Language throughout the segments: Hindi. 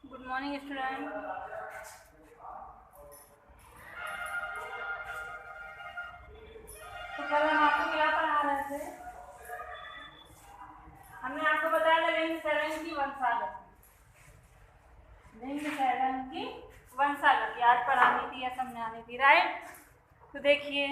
Good morning student. तो कल हम आपको क्या पढ़ा रहे थे? हमने आपको बताया था लिंग सहलन की वंशागति। लिंग सहलन की वंशागति आज पढ़ानी थी या समझानी थी, राइट? तो देखिए,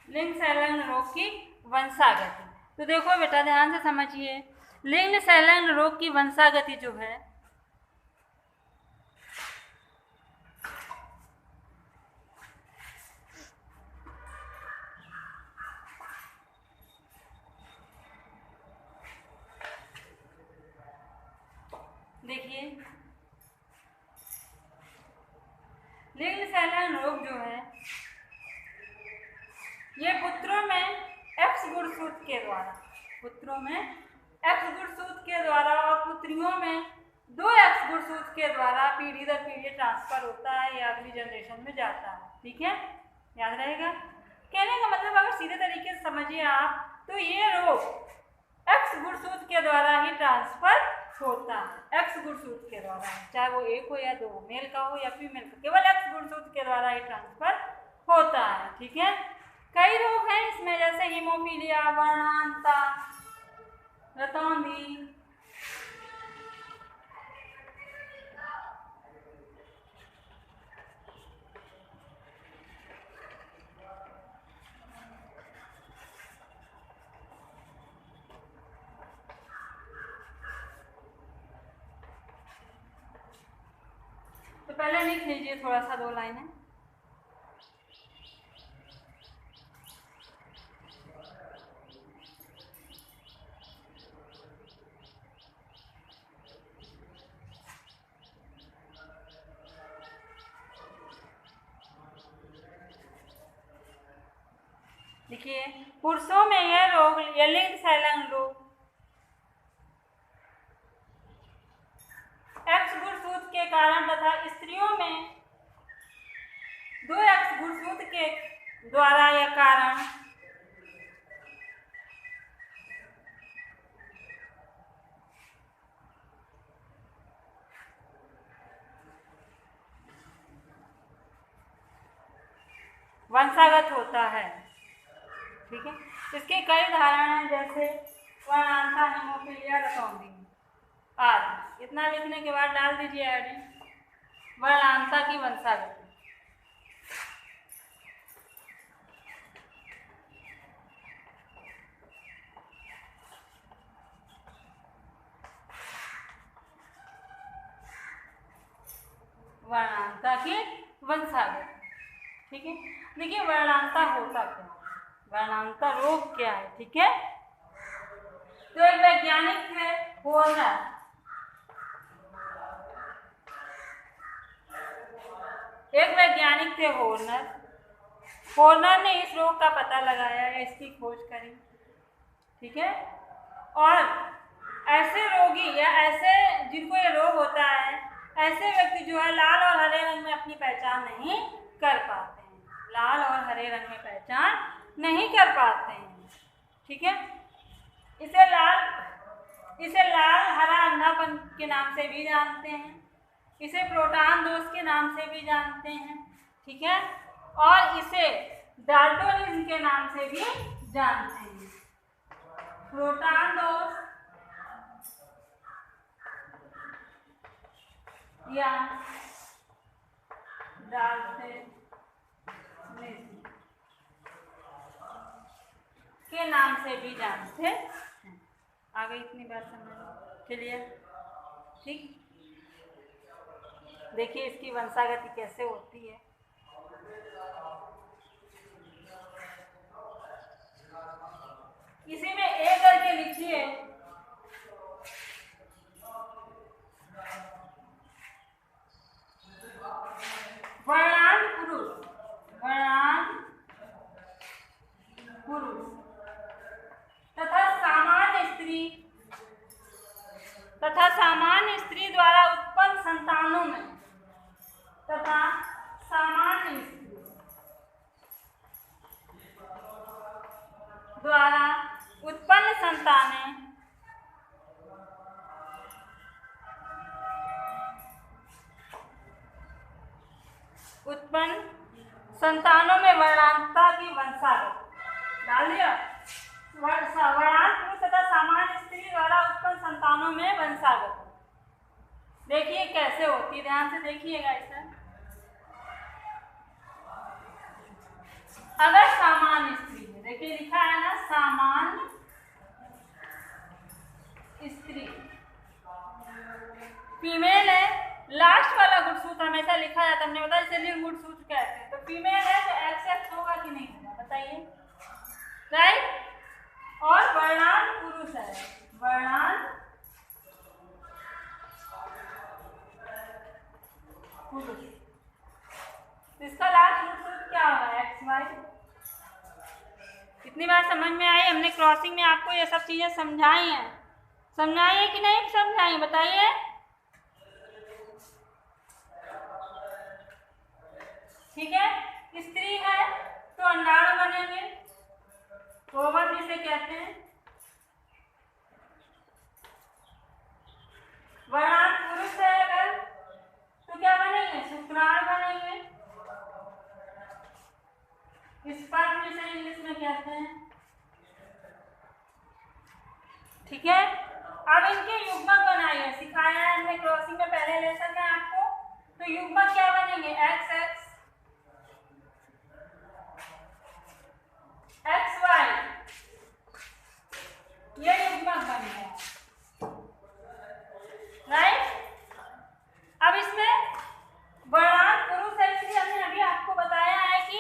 लिंग सहलन रोग की वंशागति। तो देखो बेटा, ध्यान से समझिए। लिंग सहलन रोग की वंशागति जो है, देखिए लिंग सहलन रोग जो है ये पुत्रों में एक्स गुणसूत्र के द्वारा, और पुत्रियों में 2x गुणसूत्र के द्वारा पीढ़ी दर पीढ़ी ट्रांसफर होता है या अगली जनरेशन में जाता है। ठीक है, याद रहेगा। कहने का मतलब अगर सीधे तरीके से समझिए आप, तो ये रोग एक्स गुणसूत्र के द्वारा ही ट्रांसफर होता है। एक्स गुणसूत्र के द्वारा, चाहे वो एक हो या दो, मेल का हो या फीमेल का, केवल एक्स गुणसूत्र के द्वारा ही ट्रांसफर होता है। ठीक है, कई रोग हैं इसमें, जैसे हीमोफीलिया, वर्णांता, रतौंधी, तो पहले लिख लीजिए थोड़ा सा 2 लाइनें। देखिए, पुरुषों में यह रोग लिंग सहलन रोग एक्स गुणसूत्र के कारण तथा स्त्रियों में 2x गुणसूत्र के द्वारा या कारण वंशागत होता है। ठीक है, इसके कई उदाहरण हैं, जैसे वर्णांता, हीमोफीलिया, रतौंधी आदि। इतना लिखने के बाद डाल दीजिए हेडिंग, वर्णांता की वंशागति। वर्णांता की वंशागति। ठीक है, देखिए वर्णांता होता क्या है, वर्णांता रोग क्या है। ठीक है, तो एक वैज्ञानिक थे होर्नर, होर्नर ने इस रोग का पता लगाया या इसकी खोज करी। ठीक है, और ऐसे रोगी या ऐसे जिनको ये रोग होता है, ऐसे व्यक्ति जो है लाल और हरे रंग में अपनी पहचान नहीं कर पाते हैं, लाल और हरे रंग में पहचान नहीं कर पाते हैं। ठीक है, इसे लाल हरा अंधापन के नाम से भी जानते हैं, इसे प्रोटॉन दोष के नाम से भी जानते हैं। ठीक है, और इसे डाल्टोनिज्म के नाम से भी जानते हैं। प्रोटॉन दोष या डाल्टोनिज्म के नाम से भी जानते हैं। आगे इतनी बात समझ क्लियर? ठीक, देखिए इसकी वंशागति कैसे होती है। इसी में एक करके लिखिए, वर्णांत संतानों में वर्णांतता की वंशागत डाल दिया। वर्णांत पुरुष तथा सामान्य स्त्री द्वारा उत्पन्न संतानों में वंशागत। देखिए कैसे होती है, ध्यान से देखिएगा इसे। अगर सामान्य स्त्री है, देखिए लिखा है ना सामान्य स्त्री, फीमेल है, लास्ट वाला गुणसूत्र हमेशा लिखा जाता है, हमने बताया चलिए गुणसूत्र कहते हैं। तो फीमेल है तो XX होगा कि नहीं होगा बताइए, राइट। और वर्णांत पुरुष है, वर्णांत पुरुष, इसका लास्ट गुणसूत्र क्या होगा XY। कितनी बार समझ में आई, हमने क्रॉसिंग में आपको ये सब चीजें समझाई हैं, समझाइए कि नहीं समझाई बताइए। ठीक है, स्त्री है तो अंडाणु बनेंगे, ओवन जिसे कहते हैं। वर्णांत पुरुष है अगर तो क्या बनेंगे, शुक्राणु बनेंगे, स्पर्म जिसे इंग्लिश में कहते हैं। ठीक है, अब इनके युग्मक बनाइए, सिखाया है हमने क्रॉसिंग में पहले लेसन में आपको। तो युग्मक क्या बनेंगे, XX XY, ये युग्मक बन गया, राइट। अब इसमें वर्णांत पुरुष है इसलिए हमने अभी आपको बताया है कि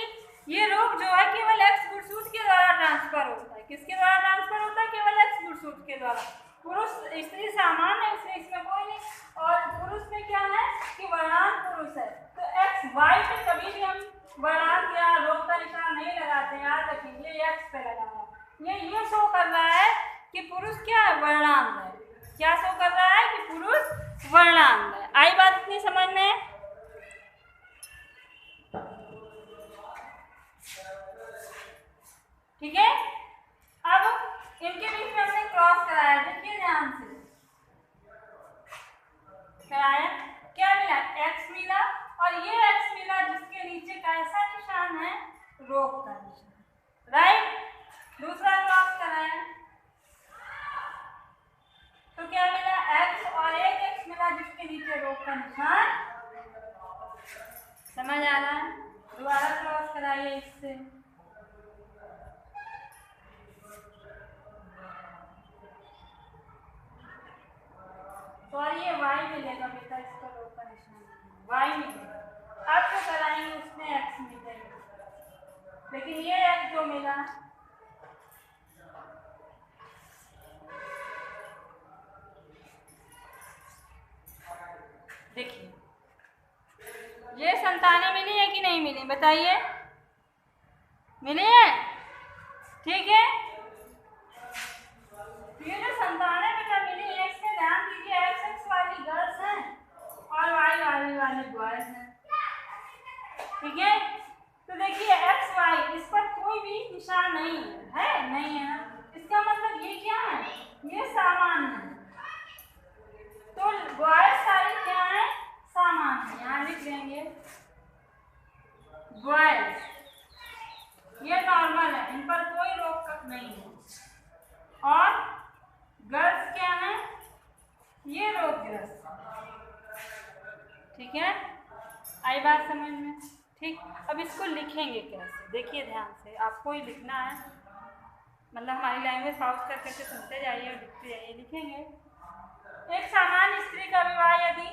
ये रोग जो है केवल X गुणसूत्र के द्वारा ट्रांसफर होता है। किसके द्वारा ट्रांसफर होता है, केवल X गुणसूत्र के द्वारा। पुरुष स्त्री सामान्य है इसलिए इसमें कोई नहीं, और पुरुष में क्या है कि वर्णांत पुरुष है तो XY पे कभी भी हम वर्णांत या रोग का निशान नहीं लगाते, याद रखिए ये X पे लगाना। ये शो कर रहा है कि पुरुष क्या है, वर्णांत है। क्या शो कर रहा है कि पुरुष वर्णांत है। आई बात इतनी समझ में। ठीक है, अब इनके बीच में हमने क्रॉस कराया, देखिए ध्यान से कराया, क्या मिला, X मिला, और ये X मिला जिसके नीचे कैसा निशान है, रोग का निशान, राइट। दूसरा क्रॉस कराया तो क्या मिला, X, और एक X मिला जिसके नीचे रोग का निशान। समझ आ रहा है, दोबारा क्रॉस कराइए इससे। सॉरी ये Y मिलेगा बेटा, इसका रोग का निशान Y मिलेगा। अब जो कराएंगे उसमें X मिलेगा, लेकिन ये X जो मिला देखिए, ये संतानें मिली है कि नहीं मिली बताइए, मिली है। ठीक है, ये जो संतानें बेटा मिली है इसमें ध्यान दीजिए, XX वाली गर्ल्स हैं और Y वाले बॉयज हैं। ठीक है, तो देखिए XY इस पर कोई भी निशान नहीं है, नहीं है ना, इसका मतलब ये क्या है, ये सामान्य है। तो बॉयज सारी क्या है, सामान्य, यहाँ लिख देंगे बॉयज, ये नॉर्मल है, इन पर कोई रोक नहीं है। और गर्ल्स क्या है, ये रोगग्रस्त। ठीक है, आई बात समझ में। ठीक, अब इसको लिखेंगे कैसे, देखिए ध्यान से, आपको ही लिखना है, मतलब हमारी लैंग्वेज पॉज कर करके सुनते जाइए और लिखते जाइए। लिखेंगे, एक सामान्य स्त्री का विवाह यदि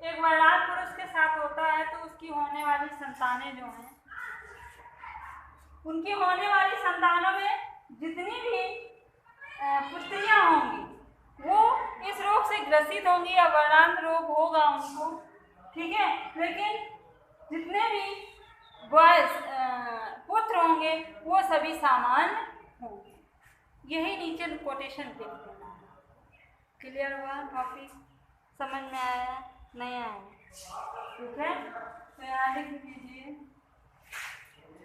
एक वर्णांत पुरुष के साथ होता है तो उसकी होने वाली संतानें जो हैं, उनकी होने वाली संतानों में जितनी भी पुत्रियां होंगी वो इस रोग से ग्रसित होंगी या वर्णांत रोग होगा उनको। ठीक है, लेकिन जितने भी बॉयज पुत्र होंगे वो सभी सामान्य होंगे। यही नीचे कोटेशन पे लिखना है। क्लियर हुआ टॉपिक, समझ में आया नहीं आया? ठीक है, तो यहाँ लिख दीजिए,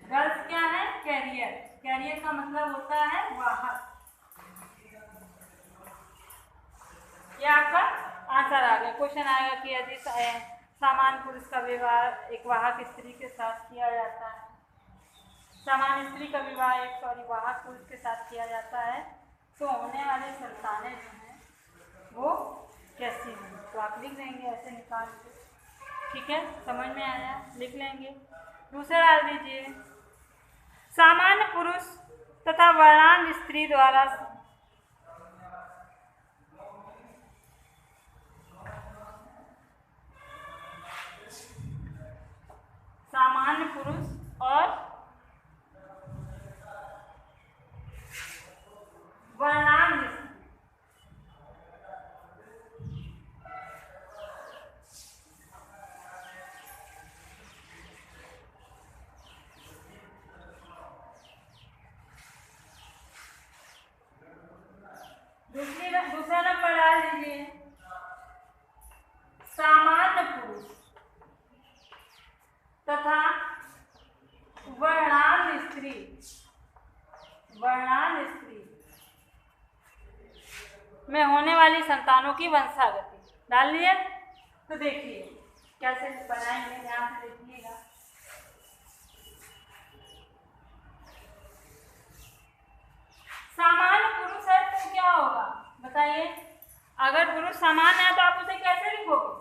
गर्ल्स क्या है, कैरियर, कैरियर का मतलब होता है वाहक। ये आपका आंसर आ गया। क्वेश्चन आएगा कि यदि सामान्य पुरुष का विवाह एक वाहक स्त्री के साथ किया जाता है स्त्री का विवाह एक वाहक पुरुष के साथ किया जाता है तो होने वाली संतानें जो हैं वो कैसी हैं, तो आप लिख देंगे ऐसे निकाल के। ठीक है, समझ में आया, लिख लेंगे। दूसरा डाल दीजिए, सामान्य पुरुष तथा वर्णांध स्त्री द्वारा सामान्य पुरुष और वर्णांध स्त्री दूसरा नंबर डाल दीजिए, सामान्य पुरुष तथा वर्णांध स्त्री में होने वाली संतानों की वंशागति डाल दिए। तो देखिए कैसे बनाएंगे, ध्यान से देखिएगा। सामान्य पुरुष है तो क्या होगा बताइए, अगर पुरुष सामान्य है तो आप उसे कैसे लिखोगे?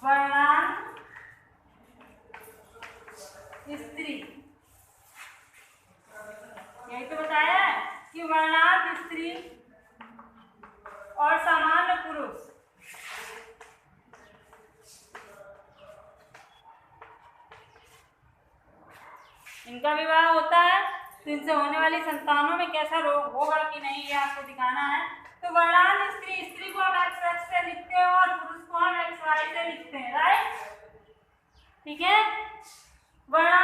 वर्णांध स्त्री, यही तो बताया है कि वर्णांध स्त्री और सामान्य पुरुष इनका विवाह होता है तो इनसे होने वाली संतानों में कैसा रोग होगा कि नहीं, ये आपको दिखाना है। तो वर्णांध स्त्री को हम XX से लिखते हैं और पुरुष को हम XY से लिखते हैं, राइट। ठीक है, वर्णांध